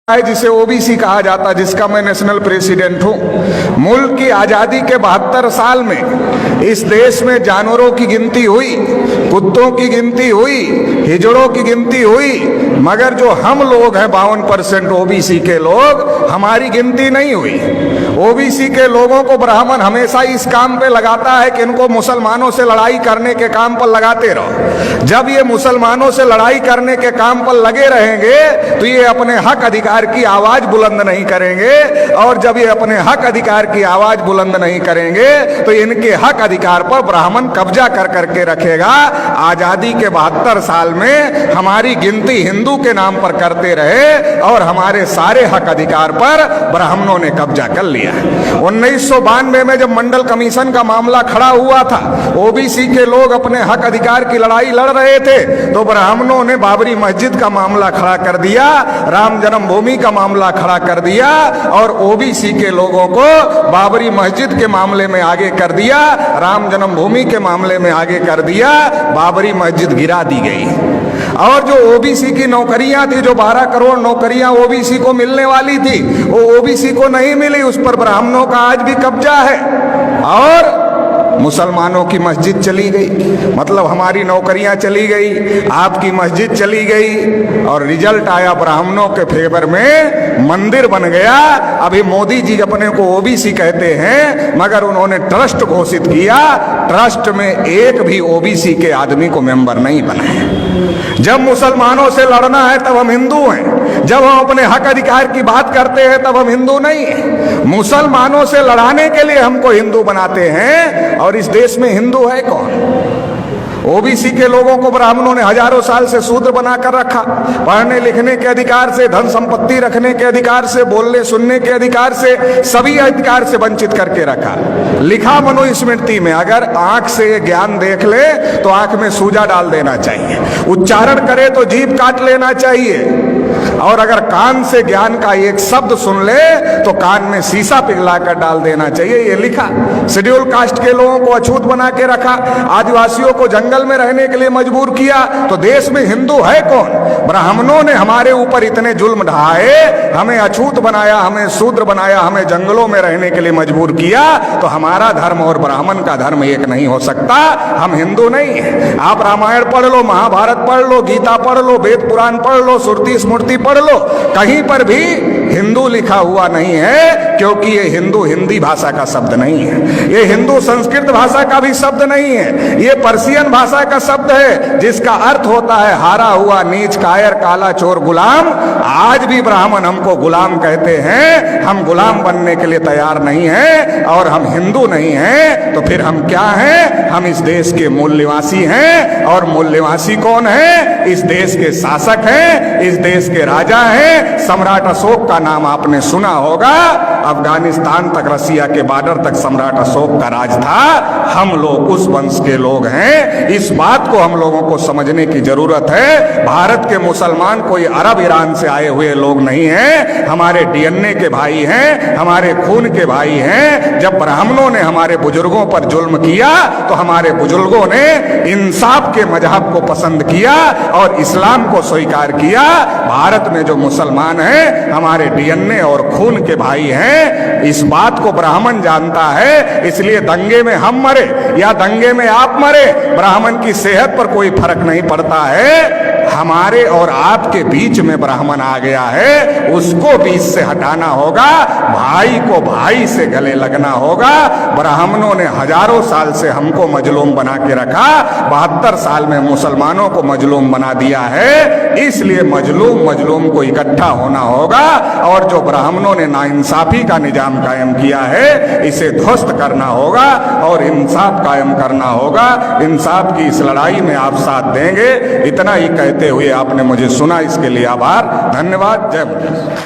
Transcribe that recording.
है जिसे ओबीसी कहा जाता, जिसका मैं नेशनल प्रेसिडेंट हूं। मुल्क की आजादी के 72 साल में इस देश में जानवरों की गिनती हुई, कुत्तों की गिनती हुई, हिजड़ों की गिनती हुई, मगर जो हम लोग हैं 52% ओबीसी के लोग, हमारी गिनती नहीं हुई। ओबीसी के लोगों को ब्राह्मण हमेशा इस काम पे लगाता है कि इनको मुसलमानों से लड़ाई करने के काम पर लगाते रहो। जब ये मुसलमानों से लड़ाई करने के काम पर लगे रहेंगे तो ये अपने हक अधिकार की आवाज बुलंद नहीं करेंगे, और जब ये अपने हक अधिकार की आवाज बुलंद नहीं करेंगे तो इनके हक अधिकार पर ब्राह्मण कब्जा कर करके रखेगा। आजादी के 72 साल में हमारी गिनती हिंदू के नाम पर करते रहे और हमारे सारे हक अधिकार पर ब्राह्मणों ने कब्जा कर लिया। 1992 में जब मंडल कमीशन का मामला खड़ा हुआ था, ओबीसी के लोग अपने हक अधिकार की लड़ाई लड़ रहे थे, तो ब्राह्मणों ने बाबरी मस्जिद का मामला खड़ा कर दिया, राम जन्मभूमि का मामला खड़ा कर दिया, और ओबीसी के लोगों को बाबरी मस्जिद के मामले में आगे कर दिया, राम जन्मभूमि के मामले में आगे कर दिया। बाबरी मस्जिद गिरा दी गई। और जो ओबीसी की नौकरियां थी, जो 12 करोड़ नौकरियां ओबीसी को मिलने वाली थी, वो ओबीसी को नहीं मिली, उस पर ब्राह्मणों का आज भी कब्जा है। और मुसलमानों की मस्जिद चली गई, मतलब हमारी नौकरियां चली गई, आपकी मस्जिद चली गई, और रिजल्ट आया ब्राह्मणों के फेवर में, मंदिर बन गया। अभी मोदी जी अपने को ओबीसी कहते हैं, मगर उन्होंने ट्रस्ट घोषित किया, ट्रस्ट में एक भी ओबीसी के आदमी को मेंबर नहीं बनाए। जब मुसलमानों से लड़ना है तब हम हिंदू हैं, जब हम अपने हक अधिकार की बात करते हैं तब हम हिंदू नहीं हैं। मुसलमानों से लड़ाने के लिए हमको हिंदू बनाते हैं, और इस देश में हिंदू है कौन? ओबीसी के लोगों को ब्राह्मणों ने हजारों साल से शूद्र बनाकर रखा, पढ़ने लिखने के अधिकार से, धन संपत्ति रखने के अधिकार से, बोलने सुनने के अधिकार से, सभी अधिकार से वंचित करके रखा। लिखा मनुस्मृति में, अगर आंख से ज्ञान देख ले तो आंख में सूजा डाल देना चाहिए, उच्चारण करे तो जीभ काट लेना चाहिए, और अगर कान से ज्ञान का एक शब्द सुन ले तो कान में शीशा पिघलाकर डाल देना चाहिए, ये लिखा। शेड्यूल कास्ट के लोगों को अछूत बना के रखा, आदिवासियों को जंगल में रहने के लिए मजबूर किया, तो देश में हिंदू है कौन? ब्राह्मणों ने हमारे ऊपर इतने जुल्म ढाए, हमें अछूत बनाया, हमें शूद्र बनाया, हमें जंगलों में रहने के लिए मजबूर किया, तो हमारा धर्म और ब्राह्मण का धर्म एक नहीं हो सकता। हम हिंदू नहीं है। आप रामायण पढ़ लो, महाभारत पढ़ लो, गीता पढ़ लो, वेद पुराण पढ़ लो, श्रुति स्मृति पढ़ लो, कहीं पर भी हिंदू लिखा हुआ नहीं है, क्योंकि ये हिंदू हिंदी भाषा का शब्द नहीं है, ये हिंदू संस्कृत भाषा का भी शब्द नहीं है, ये पर्शियन भाषा का शब्द है, जिसका अर्थ होता है हारा हुआ, नीच, कायर, काला, चोर, गुलाम। आज भी ब्राह्मण हमको गुलाम कहते हैं, हम गुलाम बनने के लिए तैयार नहीं हैं, और हम हिंदू नहीं हैं, तो फिर हम क्या हैं? हम इस देश के मूल निवासी हैं। और मूल निवासी कौन है? इस देश के शासक हैं, इस देश के राजा हैं। सम्राट अशोक का नाम आपने सुना होगा, अफगानिस्तान तक, रसिया के बॉर्डर तक सम्राट अशोक का राज था। हम लोग उस वंश के लोग हैं। इस बात को हम लोगों को समझने की जरूरत है। भारत के मुसलमान कोई अरब ईरान से आए हुए लोग नहीं हैं, हमारे डीएनए के भाई हैं, हमारे खून के भाई हैं। जब ब्राह्मणों ने हमारे बुजुर्गों पर जुल्म किया तो हमारे बुजुर्गों ने इंसाफ के मजहब को पसंद किया और इस्लाम को स्वीकार किया। भारत में जो मुसलमान हैं हमारे डीएनए और खून के भाई हैं, इस बात को ब्राह्मण जानता है। इसलिए दंगे में हम मरे या दंगे में आप मरे, ब्राह्मण की सेहत पर कोई फर्क नहीं पड़ता है। हमारे और आपके बीच में ब्राह्मण आ गया है, उसको बीच से हटाना होगा, भाई को भाई से गले लगना होगा। ब्राह्मणों ने हजारों साल से हमको मजलूम बना के रखा, 72 साल में मुसलमानों को मजलूम बना दिया है। इसलिए मजलूम को इकट्ठा होना होगा, और जो ब्राह्मणों ने नाइंसाफी का निजाम कायम किया है, इसे ध्वस्त करना होगा और इंसाफ कायम करना होगा। इंसाफ की इस लड़ाई में आप साथ देंगे, इतना ही कहते हुए आपने मुझे सुना, इसके लिए आभार, धन्यवाद। जय